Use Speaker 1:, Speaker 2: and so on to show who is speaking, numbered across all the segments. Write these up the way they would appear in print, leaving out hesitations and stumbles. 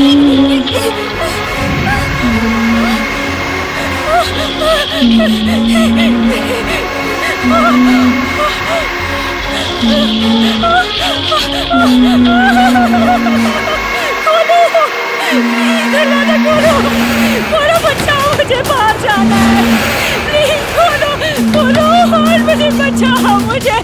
Speaker 1: दरवाजा खोलो, खोलो, बचाओ, मुझे बाहर जाना है। प्लीज खोलो, खोलो, और मुझे बचाओ, मुझे।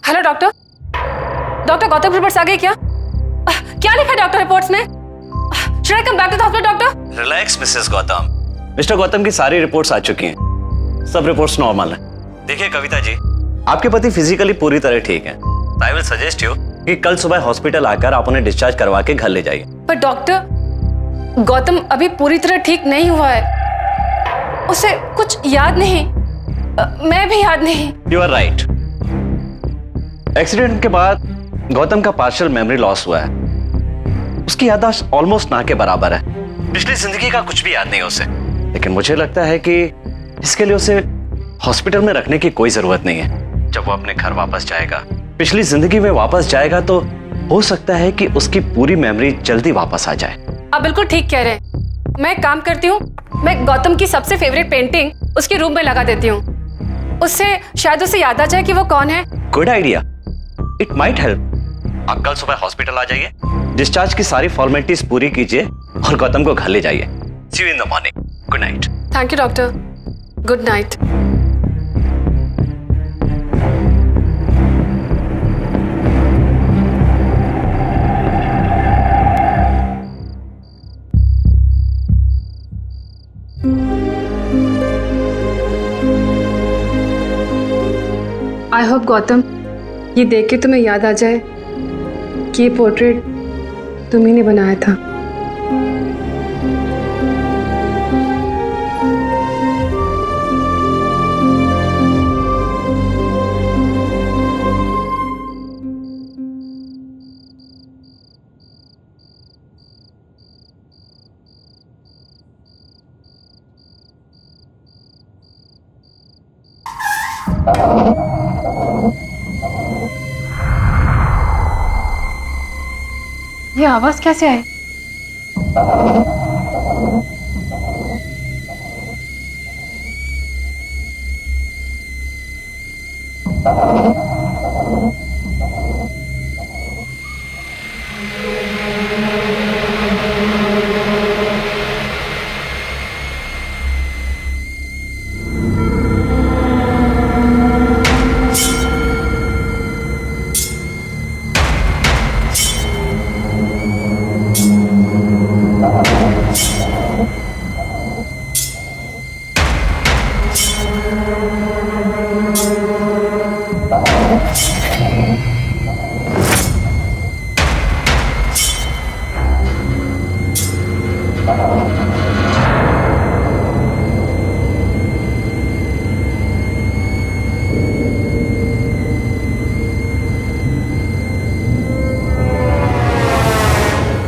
Speaker 2: Hello doctor, doctor Gautam reports आ गई क्या? क्या लिखा है डॉक्टर रिपोर्ट्स में? Should I come back to the hospital doctor?
Speaker 3: Relax Mrs Gautam. Mister Gautam की सारी रिपोर्ट्स आ चुकी हैं, सब रिपोर्ट्स नॉर्मल है। देखिए कविता जी, आपके पति फिजिकली पूरी तरह ठीक हैं। आई विल सजेस्ट यू कि कल सुबह हॉस्पिटल आकर आप उन्हें डिस्चार्ज करवा के घर ले जाइए।
Speaker 2: पर डॉक्टर, गौतम अभी पूरी तरह ठीक नहीं हुआ है, उसे कुछ याद नहीं, मैं भी याद नहीं।
Speaker 3: You are right. एक्सीडेंट के बाद गौतम का पार्शियल मेमोरी लॉस हुआ है। उसकी याददाश्त ऑलमोस्ट ना के बराबर है। पिछली जिंदगी का कुछ भी याद नहीं उसे। लेकिन मुझे लगता है कि इसके लिए उसे हॉस्पिटल में रखने की कोई जरूरत नहीं है। जब वो अपने घर वापस जाएगा, पिछली जिंदगी में वापस जाएगा, तो हो सकता है कि उसकी पूरी मेमोरी जल्दी वापस आ जाए।
Speaker 2: आप बिल्कुल ठीक कह रहे हैं। मैं एक काम करती हूँ, मैं गौतम की सबसे फेवरेट पेंटिंग उसके रूम में लगा देती हूँ। उससे शायद उसे याद आ जाए कि वो कौन है।
Speaker 3: Good idea, it might help. आप कल सुबह हॉस्पिटल आ जाइए, डिस्चार्ज की सारी फॉर्मेलिटीज पूरी कीजिए और गौतम को घर ले जाइए। See you in the morning. Good night.
Speaker 2: Thank you doctor, good night. I hope Gautam, ये देख के तुम्हें याद आ जाए कि ये पोर्ट्रेट तुम्ही ने बनाया था। ये आवाज कैसे आई?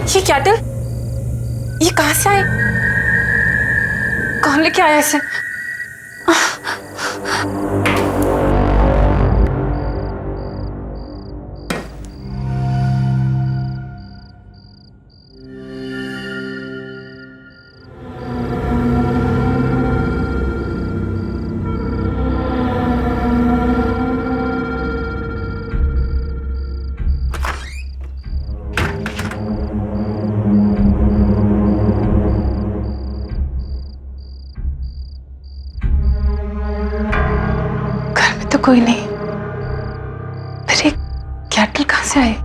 Speaker 2: ये कैटल, ये कहां से आए? कौन लेके आया इसे? कोई नहीं। फिर ये कैटल कहाँ से आई?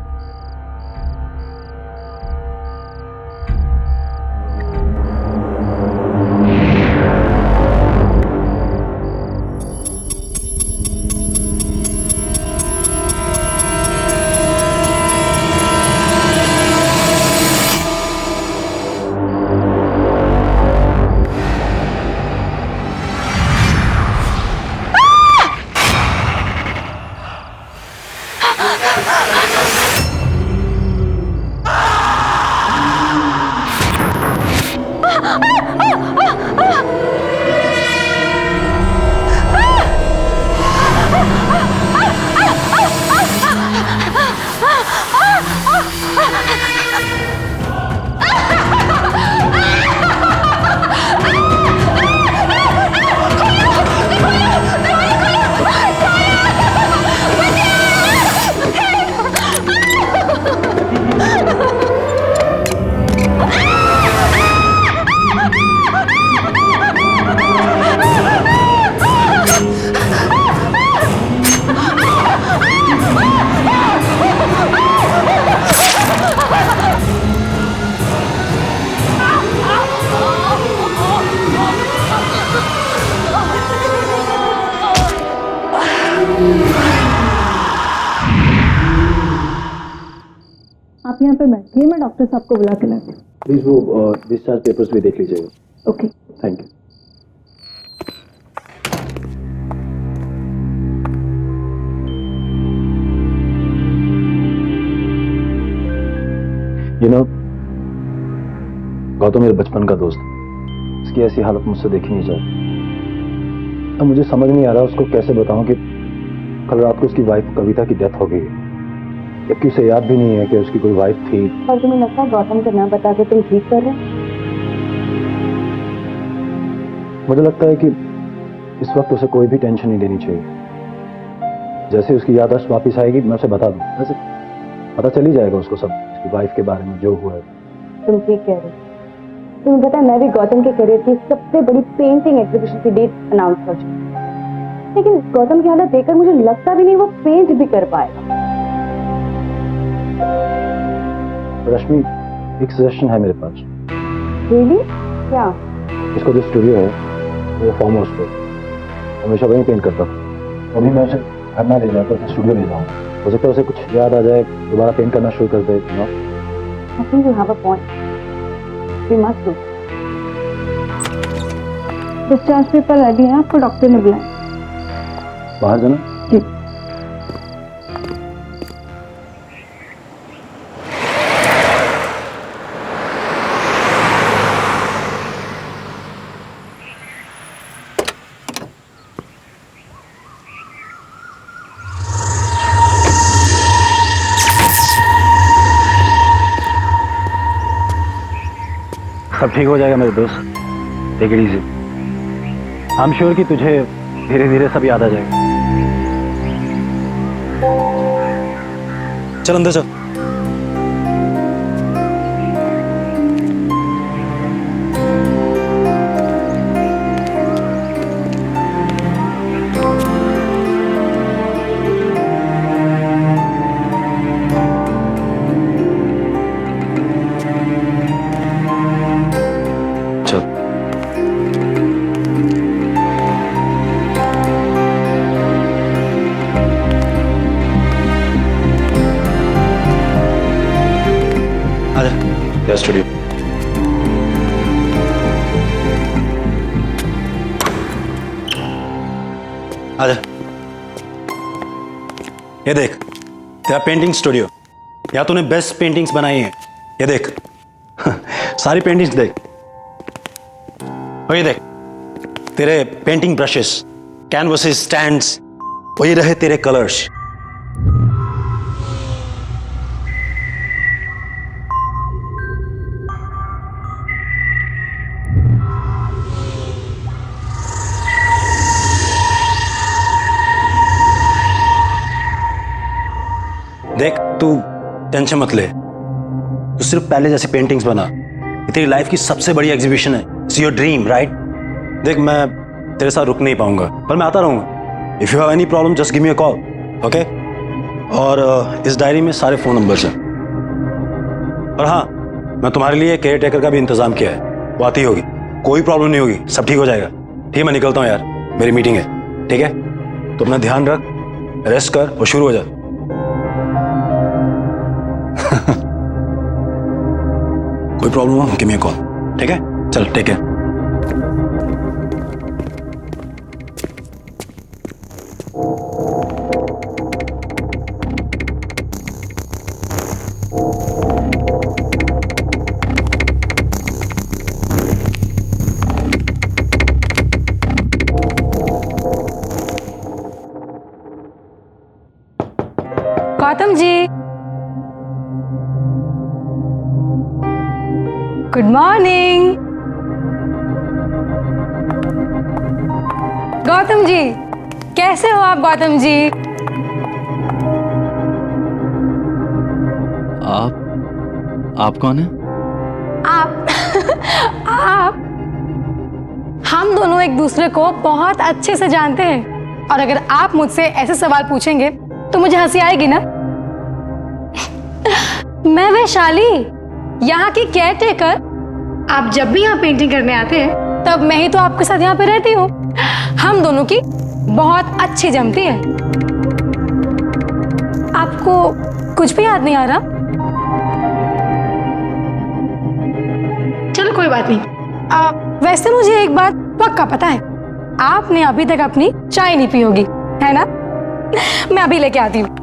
Speaker 1: आप यहाँ पे बैठिए, मैं डॉक्टर साहब को बुला के लाती हूँ।
Speaker 4: प्लीज वो डिस्चार्ज पेपर्स भी देख लीजिएगा।
Speaker 1: ओके।
Speaker 4: Thank you. गौतम मेरे बचपन का दोस्त, इसकी ऐसी हालत मुझसे देखी नहीं जाती। अब मुझे समझ नहीं आ रहा उसको कैसे बताऊं कि कल रात को उसकी वाइफ कविता की डेथ हो गई, जबकि उसे याद भी नहीं है कि उसकी कोई वाइफ थी।
Speaker 1: और तुम्हें लगता है गौतम को ना बता के तुम ठीक कर रहे हो?
Speaker 4: मुझे लगता है कि इस वक्त उसे कोई भी टेंशन नहीं लेनी चाहिए। जैसे उसकी याददाश्त वापस आएगी मैं उसे बता दूं, वैसे पता चल ही जाएगा उसको सब उसकी वाइफ के बारे में जो हुआ है।
Speaker 1: तुम ठीक कह रहे हो। तुम्हें पता है मैं भी गौतम के करियर की सबसे बड़ी पेंटिंग एग्जीबिशन की डेट अनाउंस कर चुकी हूँ, लेकिन गौतम की हालत देखकर मुझे लगता भी नहीं वो पेंट भी कर पाएगा।
Speaker 4: रश्मि, एक सजेशन है मेरे पास।
Speaker 1: रियली? क्या?
Speaker 4: इसको जो स्टूडियो है वो फार्म हाउस पे हमेशा वहीं पेंट करता था। अभी मैं उसे घर ना ले जाकर उसे स्टूडियो ले जाऊँ, हो सकता है उसे कुछ याद आ जाए, दोबारा पेंट करना शुरू कर दे।
Speaker 1: I think you have a point. We must do. Discharge paper ready है, आपको डॉक्टर ने बुलाया।
Speaker 4: बाहर जाना?
Speaker 1: जी।
Speaker 4: सब ठीक हो जाएगा मेरे दोस्त, take it easy. I am sure कि तुझे धीरे धीरे सब याद आ जाएगा। चल अंदर चल। स्टूडियो आजा। ये देख तेरा पेंटिंग स्टूडियो, या तूने बेस्ट पेंटिंग्स बनाई हैं। ये देख सारी पेंटिंग्स देख, और ये देख तेरे पेंटिंग ब्रशेस, कैनवसेस, स्टैंड्स, वही रहे तेरे कलर्स। देख तू टेंशन मत ले, तू सिर्फ पहले जैसी पेंटिंग्स बना। ये तेरी लाइफ की सबसे बड़ी एग्जीबिशन है, इट्स योर ड्रीम राइट। देख मैं तेरे साथ रुक नहीं पाऊंगा, पर मैं आता रहूंगा। If you have any problem just give me a call, okay? और इस डायरी में सारे फोन नंबर्स हैं। और हाँ, मैं तुम्हारे लिए केयर टेकर का भी इंतजाम किया है, वो आती होगी, कोई प्रॉब्लम नहीं होगी, सब ठीक हो जाएगा। ठीक है, मैं निकलता हूँ यार, मेरी मीटिंग है। ठीक है, तो अपना ध्यान रख, रेस्ट कर और शुरू हो जा। कोई प्रॉब्लम हो गिव मी अ कॉल, ठीक है? चल, take care.
Speaker 5: Gautam ji, good morning. Gautam ji, कैसे हो आप गौतम जी?
Speaker 3: आप कौन है?
Speaker 5: आप आप हम दोनों एक दूसरे को बहुत अच्छे से जानते हैं, और अगर आप मुझसे ऐसे सवाल पूछेंगे तो मुझे हंसी आएगी ना। मैं वैशाली, यहाँ की केयर टेकर। आप जब भी यहाँ पेंटिंग करने आते हैं तब मैं ही तो आपके साथ यहाँ पे रहती हूँ। हम दोनों की बहुत अच्छी जमती है। आपको कुछ भी याद नहीं आ रहा? चलो कोई बात नहीं। वैसे मुझे एक बात पक्का पता है, आपने अभी तक अपनी चाय नहीं पी होगी, है ना? मैं अभी लेके आती हूँ।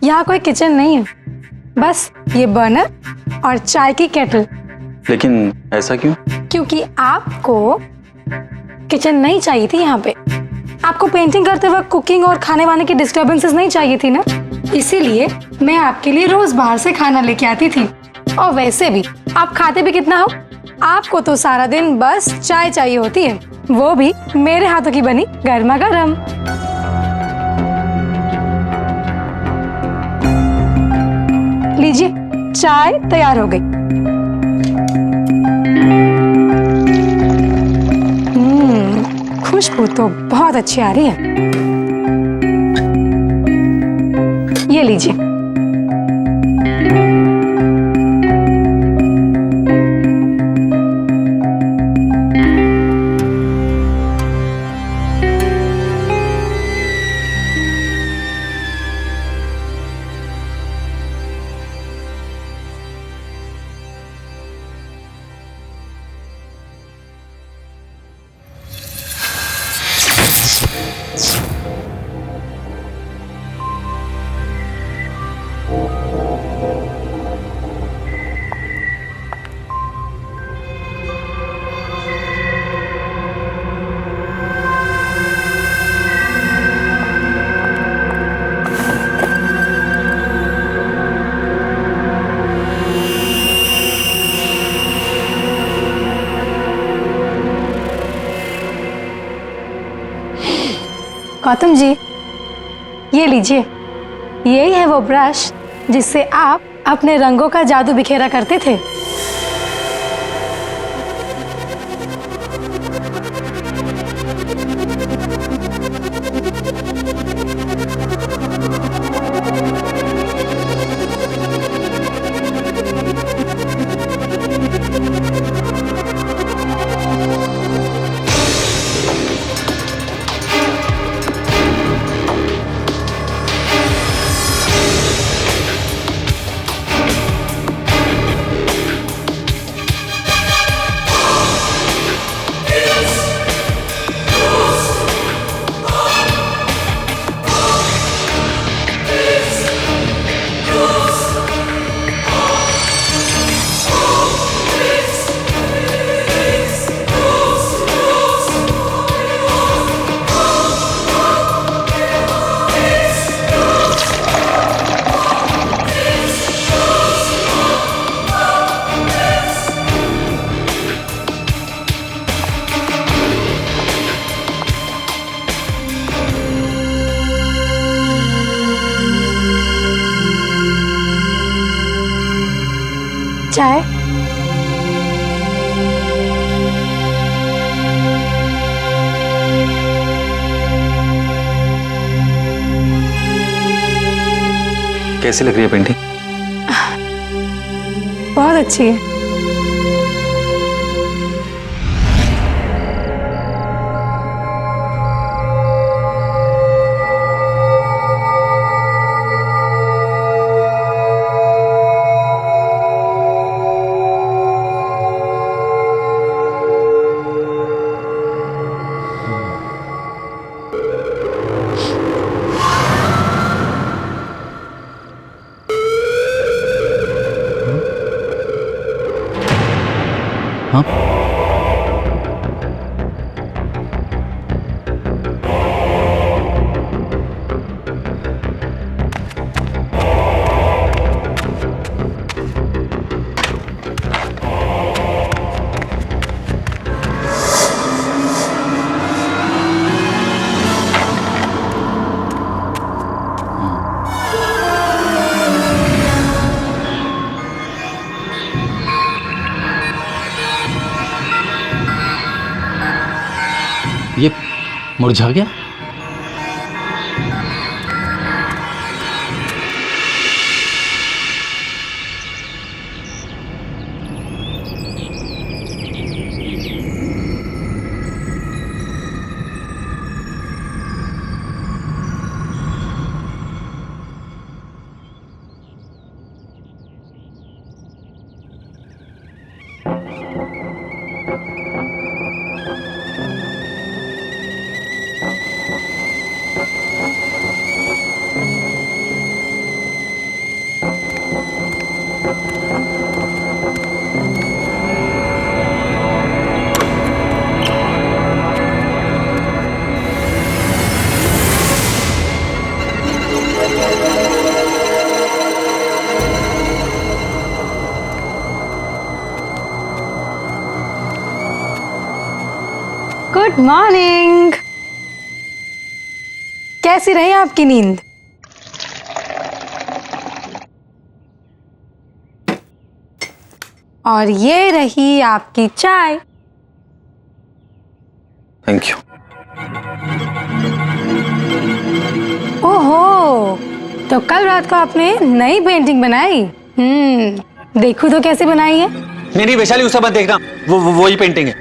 Speaker 5: यहाँ कोई किचन नहीं है, बस ये बर्नर और चाय की केटल।
Speaker 6: लेकिन ऐसा क्यों?
Speaker 5: क्योंकि आपको किचन नहीं चाहिए थी यहाँ पे। आपको पेंटिंग करते वक्त कुकिंग और खाने वाने की डिस्टर्बेंसेस नहीं चाहिए थी ना, इसीलिए मैं आपके लिए रोज बाहर से खाना लेके आती थी। और वैसे भी आप खाते भी कितना हो, आपको तो सारा दिन बस चाय चाहिए होती है, वो भी मेरे हाथों की बनी गर्मा गर्म। लीजिए, चाय तैयार हो गई। खुशबू तो बहुत अच्छी आ रही है। ये लीजिए। गौतम जी, ये लीजिए, यही है वो ब्रश जिससे आप अपने रंगों का जादू बिखेरा करते थे। चाय।
Speaker 6: कैसी लग रही है पेंटिंग?
Speaker 5: बहुत अच्छी है।
Speaker 6: हाँ? ये मुरझा गया?
Speaker 5: Good morning. कैसी रही आपकी नींद? और ये रही आपकी चाय।
Speaker 6: Thank you.
Speaker 5: ओहो, तो कल रात को आपने नई पेंटिंग बनाई? देखूं तो कैसे बनाई है?
Speaker 6: नहीं वैशाली, उसे मत देखना, वही पेंटिंग है।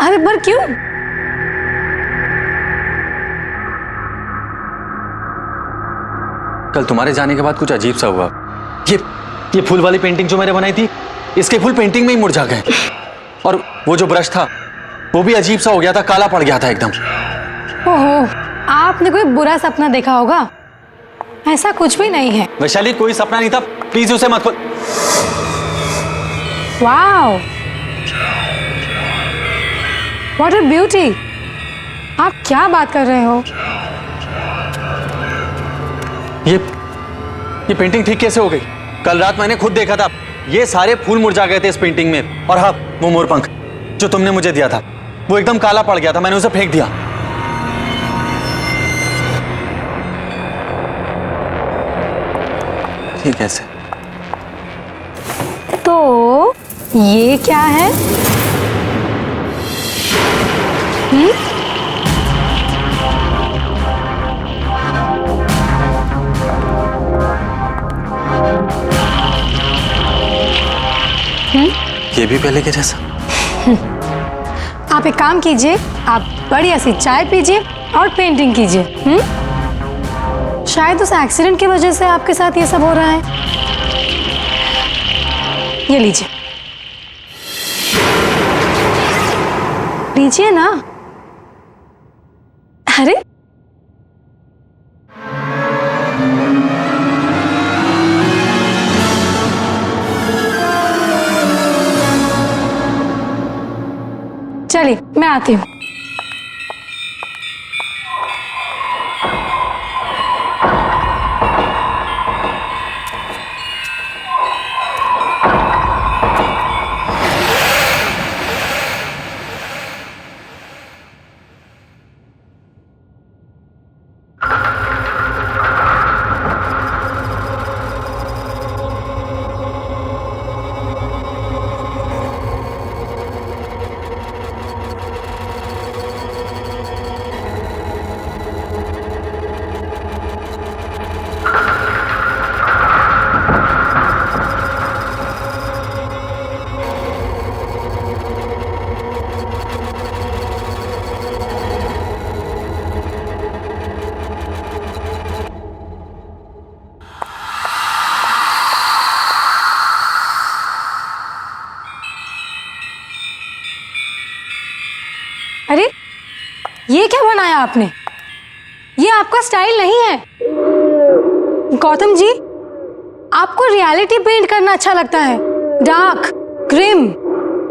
Speaker 5: अरे पर क्यों?
Speaker 6: कल तुम्हारे जाने के बाद कुछ अजीब सा हुआ। ये फूल वाली पेंटिंग जो मैंने बनाई थी, इसके फूल पेंटिंग में ही मुरझा गए। और वो जो ब्रश था वो भी अजीब सा हो गया था, काला पड़ गया था एकदम।
Speaker 5: ओहो, आपने कोई बुरा सपना देखा होगा। ऐसा कुछ भी नहीं है।
Speaker 6: वैशाली, कोई सपना नहीं था, प्लीज उसे मत खोल।
Speaker 5: Wow, what a beauty. आप क्या बात कर रहे हो?
Speaker 6: ये पेंटिंग ठीक कैसे हो गई? कल रात मैंने खुद देखा था, ये सारे फूल मुरझा गए थे इस पेंटिंग में। और हाँ, वो मोरपंख जो तुमने मुझे दिया था वो एकदम काला पड़ गया था, मैंने उसे फेंक दिया। ठीक कैसे?
Speaker 5: तो ये क्या है?
Speaker 6: ये भी पहले के जैसा।
Speaker 5: आप एक काम कीजिए, आप बढ़िया सी चाय पीजिए और पेंटिंग कीजिए। शायद उस एक्सीडेंट की वजह से आपके साथ ये सब हो रहा है। ये लीजिए, लीजिए ना। अरे चलिए, मैं आती हूँ। अरे ये क्या बनाया आपने? ये आपका स्टाइल नहीं है। गौतम जी, आपको रियलिटी पेंट करना अच्छा लगता है, डार्क, ग्रिम,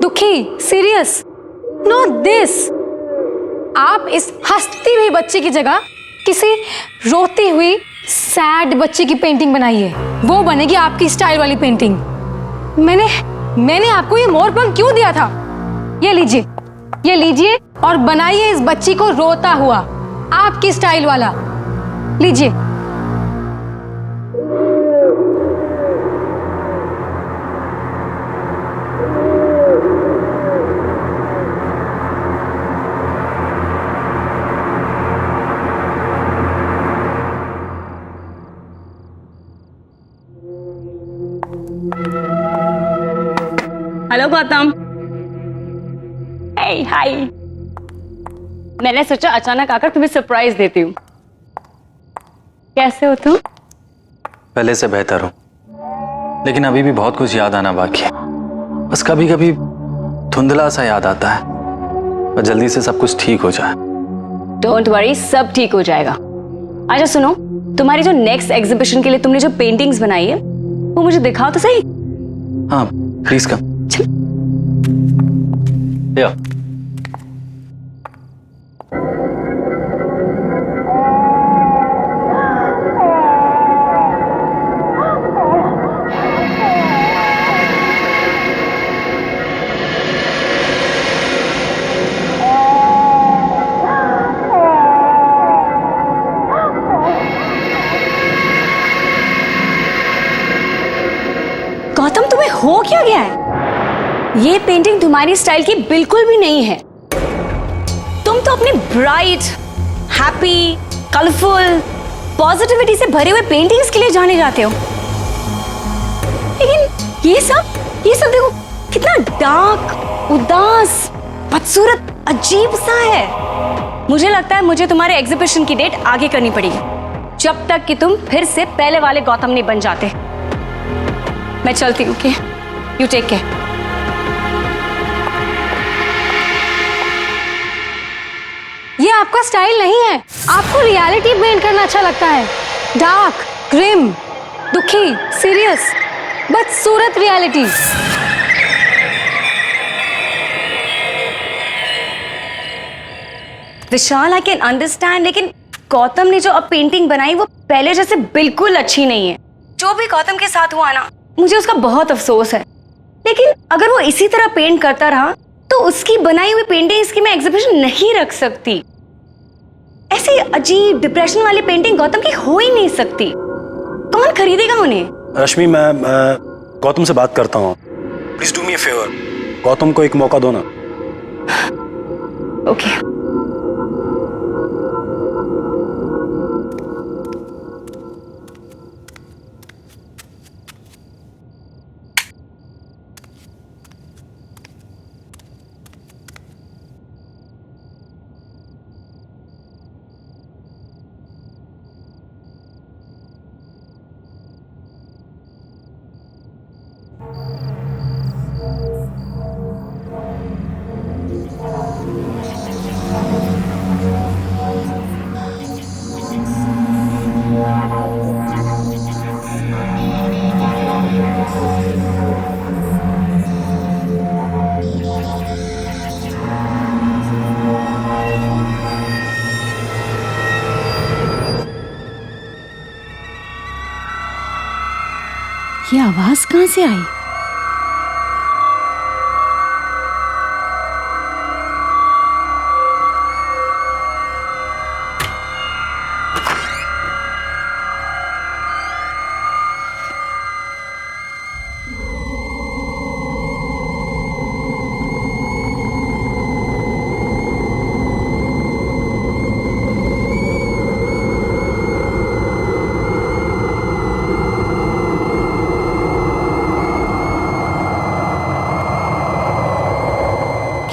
Speaker 5: दुखी, सीरियस। Not this. आप इस हंसती हुई बच्ची की जगह किसी रोती हुई सैड बच्ची की पेंटिंग बनाइए, वो बनेगी आपकी स्टाइल वाली पेंटिंग। मैंने आपको ये मोरपंख क्यों दिया था? ये लीजिए और बनाइए इस बच्ची को रोता हुआ, आपकी स्टाइल वाला। लीजिए।
Speaker 1: हेलो गौतम। हाय। मैंने सोचा अचानक आकर तुम्हें सरप्राइज देती हूँ। कैसे हो तुम?
Speaker 6: पहले से बेहतर हूं, लेकिन अभी भी बहुत कुछ याद आना बाकी है। बस कभी कभी धुंधला सा याद आता है, पर जल्दी से सब कुछ ठीक हो जाए।
Speaker 1: डोंट वरी, सब ठीक हो जाएगा। अच्छा सुनो, तुम्हारी जो नेक्स्ट एग्जीबिशन के लिए तुमने जो पेंटिंग्स बनाई है वो मुझे दिखाओ तो सही।
Speaker 6: हाँ प्लीज कम। या
Speaker 1: गौतम, तुम्हें हो क्या गया है? ये पेंटिंग तुम्हारी स्टाइल की बिल्कुल भी नहीं है। तुम तो अपनी ब्राइट, हैप्पी, कलरफुल, पॉजिटिविटी से भरे हुए पेंटिंग्स के लिए जाने जाते हो, लेकिन ये सब देखो कितना डार्क, उदास, बदसूरत, अजीब सा है। मुझे लगता है मुझे तुम्हारे एग्जीबिशन की डेट आगे करनी पड़ेगी, जब तक कि तुम फिर से पहले वाले गौतम नहीं बन जाते। मैं चलती हूँ, यू टेक केयर।
Speaker 5: ये आपका स्टाइल नहीं है। आपको रियलिटी पेंट करना अच्छा लगता है, डार्क, ग्रिम, दुखी, सीरियस, बदसूरत reality.
Speaker 1: Vishal, I can understand, लेकिन गौतम ने जो अब पेंटिंग बनाई वो पहले जैसे बिल्कुल अच्छी नहीं है। जो भी गौतम के साथ हुआ ना, मुझे उसका बहुत अफसोस है। लेकिन अगर वो इसी तरह पेंट करता रहा तो उसकी बनाई हुई पेंटिंग्स की मैं एग्जीबिशन नहीं रख सकती। ऐसी अजीब डिप्रेशन वाली पेंटिंग गौतम की हो ही नहीं सकती। कौन खरीदेगा उन्हें?
Speaker 4: रश्मि, मैं गौतम से बात करता हूँ। Please do me a favour, Gautam को एक मौका दो ना।
Speaker 1: ओके। ये आवाज कहां से आई?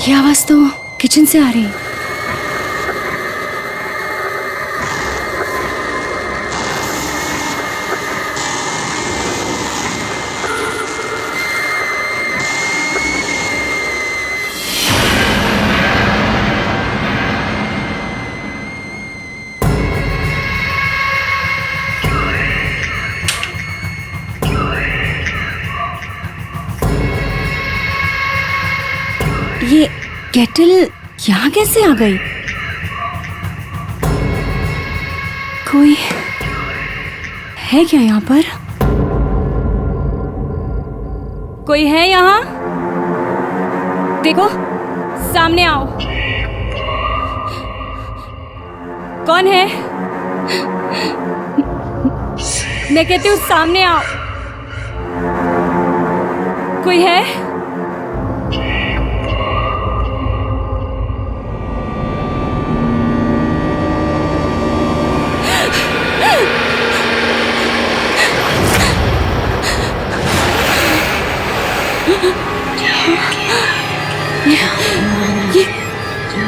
Speaker 1: ये आवाज तो किचन से आ रही है। केटल यहाँ कैसे आ गई? कोई है क्या यहाँ पर? कोई है यहाँ? देखो, सामने आओ। कौन है? मैं कहती हूँ सामने आओ। कोई है?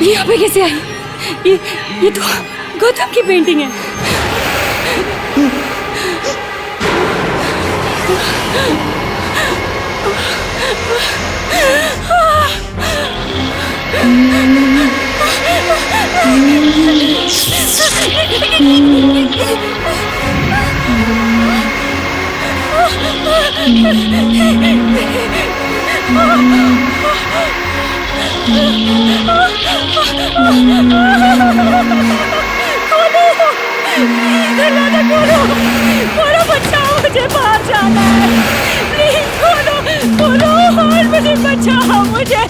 Speaker 1: ये यहाँ पे कैसे आई? ये तो गौतम की पेंटिंग है। खोलो, बचाओ, मुझे बाहर जाना है। प्लीज खोलो और मुझे बचाओ, मुझे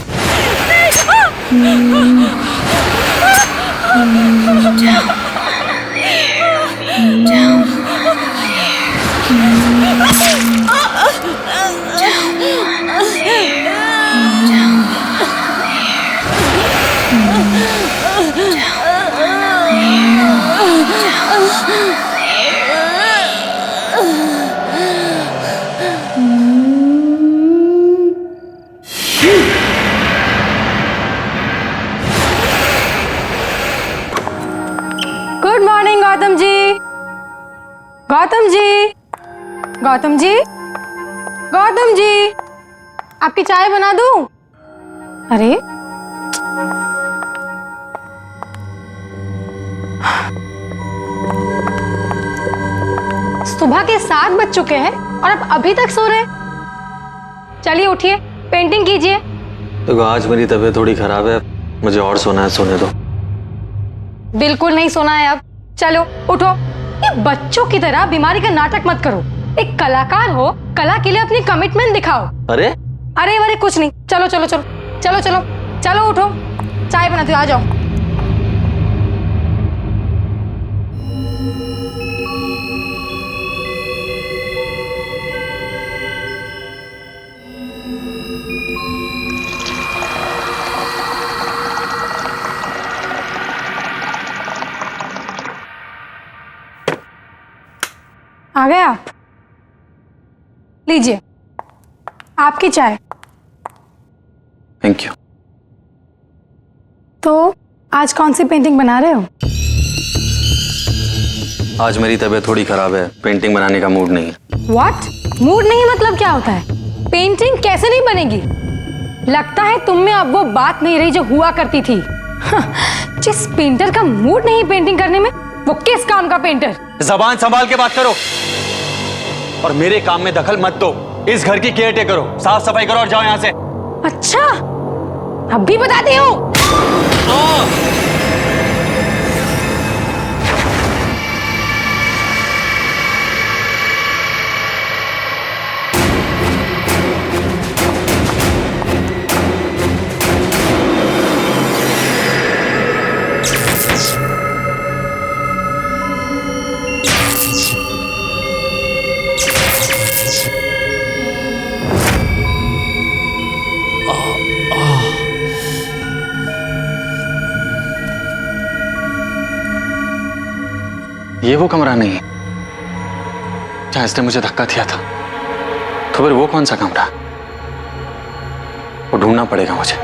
Speaker 5: गुड मॉर्निंग गौतम जी। गौतम जी, गौतम जी, गौतम जी, आपकी चाय बना दूं? अरे सुबह के 7 बज चुके हैं और अब अभी तक सो रहे हैं। चलिए उठिए, पेंटिंग कीजिए।
Speaker 6: देखो आज मेरी तबीयत थोड़ी खराब है, मुझे और सोना है, सोने दो।
Speaker 5: बिल्कुल नहीं सोना है अब। चलो उठो। ये बच्चों की तरह बीमारी का नाटक मत करो। एक कलाकार हो, कला के लिए अपनी कमिटमेंट दिखाओ।
Speaker 6: अरे
Speaker 5: अरे कुछ नहीं। चलो चलो चलो चलो चलो चलो उठो, चाय बनाती हूँ, आ जाओ। आ गए आप? लीजिए आपकी चाय।
Speaker 6: Thank you.
Speaker 5: तो आज कौन सी पेंटिंग बना रहे हो?
Speaker 6: आज मेरी तबीयत थोड़ी खराब है, पेंटिंग बनाने का मूड नहीं है।
Speaker 5: व्हाट? मूड नहीं मतलब क्या होता है? पेंटिंग कैसे नहीं बनेगी? लगता है तुम में अब वो बात नहीं रही जो हुआ करती थी। जिस पेंटर का मूड नहीं पेंटिंग करने में, वो किस काम का पेंटर?
Speaker 6: जबान संभाल के बात करो और मेरे काम में दखल मत दो। इस घर की केयर टेकर करो, साफ सफाई करो और जाओ यहाँ से।
Speaker 5: अच्छा, अब भी बताती हूँ।
Speaker 6: ये वो कमरा नहीं है जहां इसने मुझे धक्का दिया था। तो फिर वो कौन सा कमरा? वो ढूंढना पड़ेगा मुझे।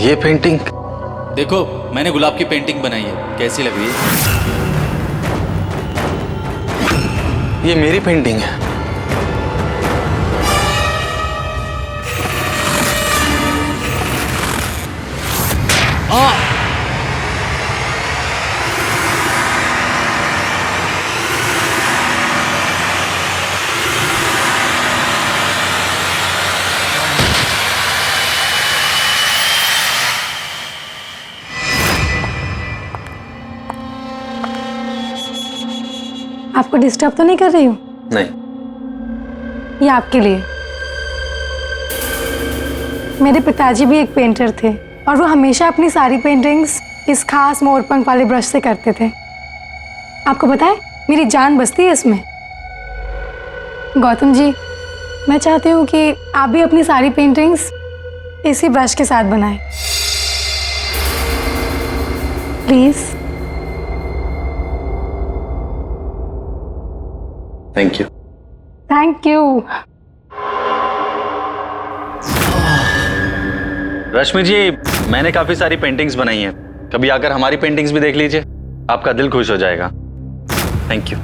Speaker 6: ये पेंटिंग
Speaker 7: देखो मैंने गुलाब की पेंटिंग बनाई है, कैसी लग रही है?
Speaker 6: ये मेरी पेंटिंग है।
Speaker 5: आपको डिस्टर्ब तो नहीं कर रही हूँ?
Speaker 6: नहीं,
Speaker 5: ये आपके लिए। मेरे पिताजी भी एक पेंटर थे और वो हमेशा अपनी सारी पेंटिंग्स इस खास मोरपंख वाले ब्रश से करते थे। आपको पता है मेरी जान बसती है इसमें। गौतम जी, मैं चाहती हूँ कि आप भी अपनी सारी पेंटिंग्स इसी ब्रश के साथ बनाएं। Please.
Speaker 6: Thank you.
Speaker 5: Thank you.
Speaker 6: Rashmi ji, मैंने काफी सारी पेंटिंग्स बनाई हैं, कभी आकर हमारी पेंटिंग्स भी देख लीजिए, आपका दिल खुश हो जाएगा। Thank you.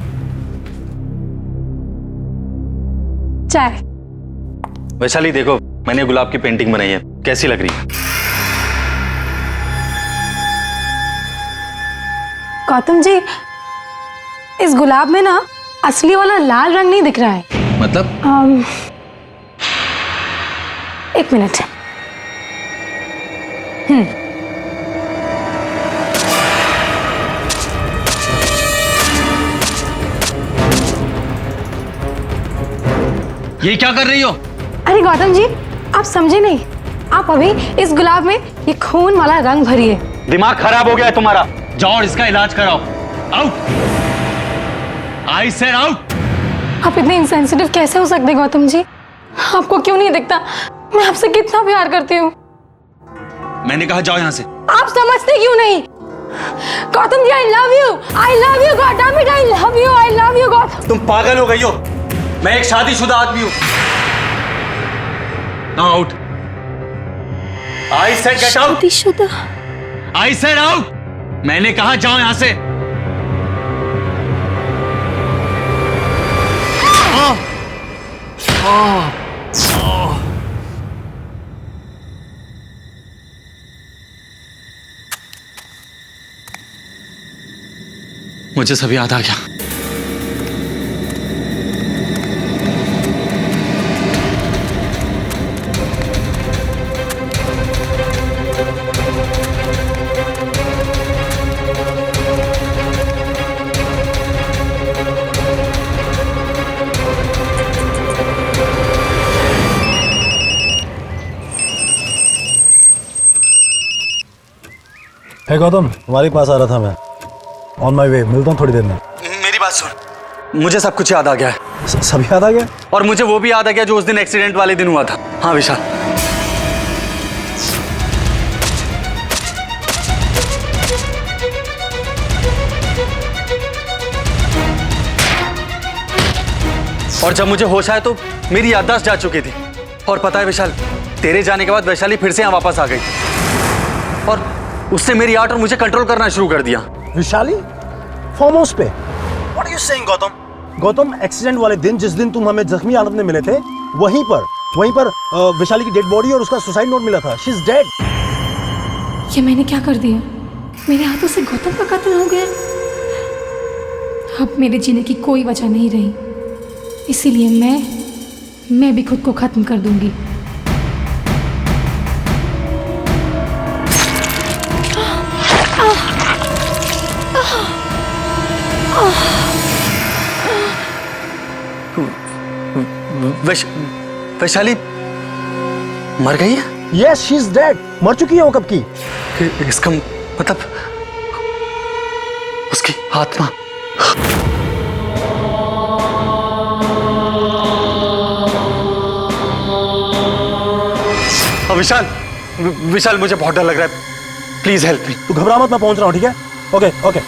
Speaker 5: चाय।
Speaker 6: वैशाली देखो, मैंने गुलाब की पेंटिंग बनाई है, कैसी लग रही है?
Speaker 5: गौतम जी, इस गुलाब में ना असली वाला लाल रंग नहीं दिख रहा है।
Speaker 7: मतलब?
Speaker 5: एक मिनट।
Speaker 6: ये क्या कर रही हो?
Speaker 5: अरे गौतम जी, आप समझे नहीं। आप अभी इस गुलाब में ये खून वाला रंग भरिए।
Speaker 6: दिमाग खराब हो गया है तुम्हारा, जाओ और इसका इलाज कराओ। आउट। I said out.
Speaker 5: आप इतने इंसेंसिटिव कैसे हो सकते हैं गौतम जी? आपको क्यों नहीं दिखता मैं आपसे कितना प्यार करती हूँ?
Speaker 6: मैंने कहा जाओ यहाँ से।
Speaker 5: आप समझते क्यों नहीं? Gautam ji, I love you God, I love you Gautam.
Speaker 6: तुम पागल हो गई हो, मैं एक शादीशुदा आदमी हूँ। Now out. I said get out.
Speaker 5: शादीशुदा?
Speaker 6: I said out. मैंने कहा जाओ यहाँ से। मुझे सब याद आ गया।
Speaker 4: हे गौतम, तुम्हारे पास आ रहा था मैं। ऑन माई वे, मिलता हूँ थोड़ी देर में।
Speaker 6: मेरी बात सुन, मुझे सब कुछ याद आ गया है।
Speaker 4: सब याद आ गया?
Speaker 6: और मुझे वो भी याद आ गया जो उस दिन एक्सीडेंट वाले दिन हुआ था। हाँ विशाल, और जब मुझे होश आया तो मेरी याददाश्त जा चुकी थी। और पता है विशाल, तेरे जाने के बाद वैशाली फिर से यहाँ वापस आ गई और उसने मेरी आर्ट और मुझे कंट्रोल करना शुरू कर दिया।
Speaker 4: विशाली फार्म हाउस पे? What are you saying Gautam? Gautam, accident वाले दिन, जिस दिन तुम हमें जख्मी हालत में मिले थे, वहीं पर विशाली की डेड बॉडी और उसका सुसाइड नोट मिला था। She is dead.
Speaker 5: ये मैंने क्या कर दिया? मेरे हाथों से गौतम का कत्ल हो गया। अब मेरे जीने की कोई वजह नहीं रही, इसीलिए मैं भी खुद को खत्म कर दूंगी।
Speaker 6: वैशाली मर गई है?
Speaker 4: Yes, she is dead. मर चुकी है वो कब की।
Speaker 6: इसका मतलब उसकी आत्मा। विशाल, विशाल मुझे बहुत डर लग रहा है, प्लीज हेल्प मी।
Speaker 4: तू घबरा मत, मैं पहुंच रहा हूँ, ठीक है? Okay okay.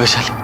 Speaker 6: वैशाली।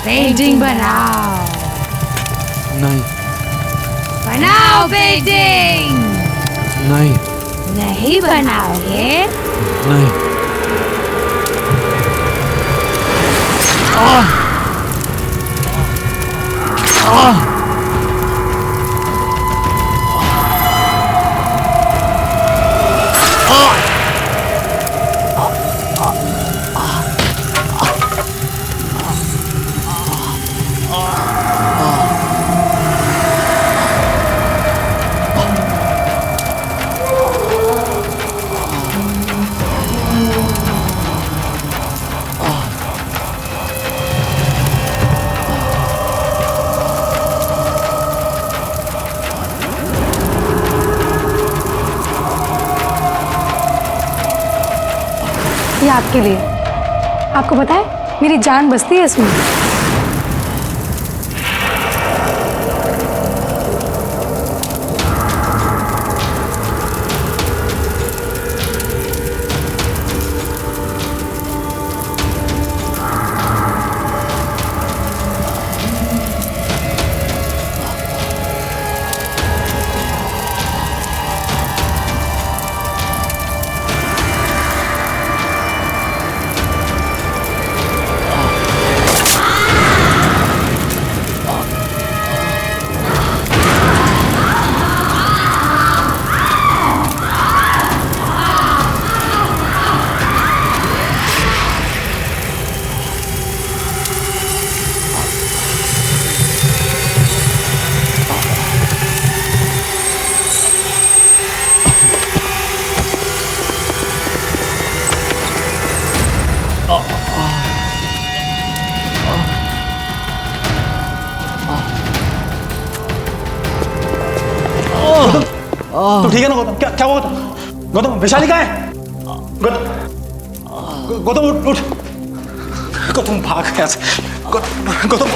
Speaker 5: पेंटिंग बनाओ।
Speaker 6: नहीं
Speaker 5: बनाओ पेंटिंग।
Speaker 6: नहीं
Speaker 5: नहीं बनाओगे?
Speaker 6: नहीं।
Speaker 5: ये आपके लिए। आपको पता है मेरी जान बसती है इसमें।
Speaker 4: तो ठीक है ना गौतम? क्या क्या हुआ गौतम? गौतम वैशाली कहाँ है? गौतम गौतम उठ उठ। गौतम भाग यहाँ से। गौतम